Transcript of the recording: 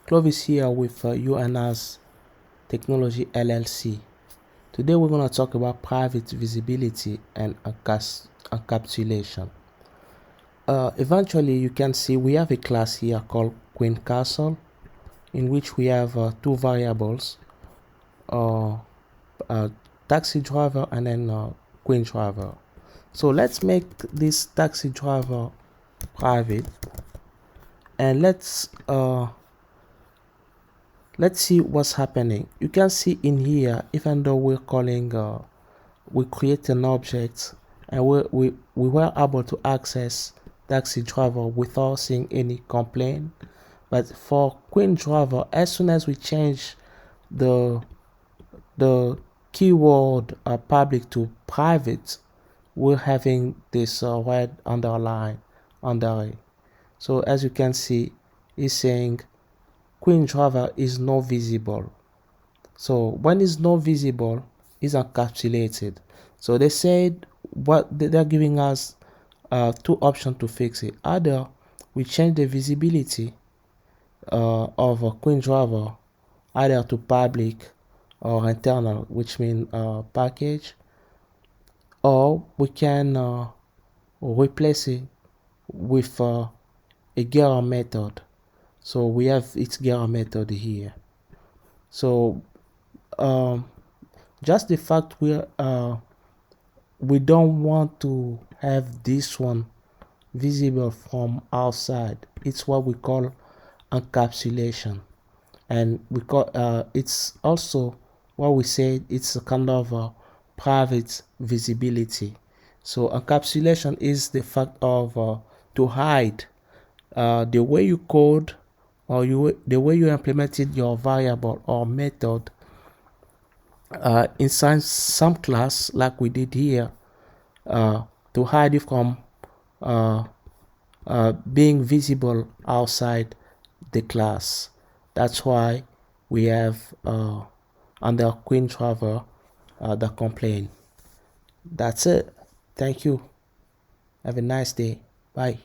Clovis here with UNA's Technology LLC. Today we're going to talk about private visibility and encapsulation. Eventually you can see we have a class here called Queen Castle, in which we have two variables, taxi driver and then Queen driver. So let's make this taxi driver private, and let's see what's happening. You can see in here, even though we're calling we create an object and we were able to access taxi driver without seeing any complaint, but for Queen driver, as soon as we change the keyword public to private, we're having this red underline under it. So as you can see, it's saying Queen driver is not visible. So when it's not visible, it's encapsulated. So they said what they're giving us two options to fix it. Either we change the visibility of a Queen driver either to public or internal, which means package, or we can replace it with a getter method. So we have its getter method here. So just the fact we don't want to have this one visible from outside, it's what we call encapsulation, and we call it's also what we say it's a kind of a private visibility. So encapsulation is the fact of to hide the way you code or the way you implemented your variable or method inside some class, like we did here, to hide it from being visible outside the class. That's why we have under Queen driver the complaint. That's it. Thank you. Have a nice day. Bye.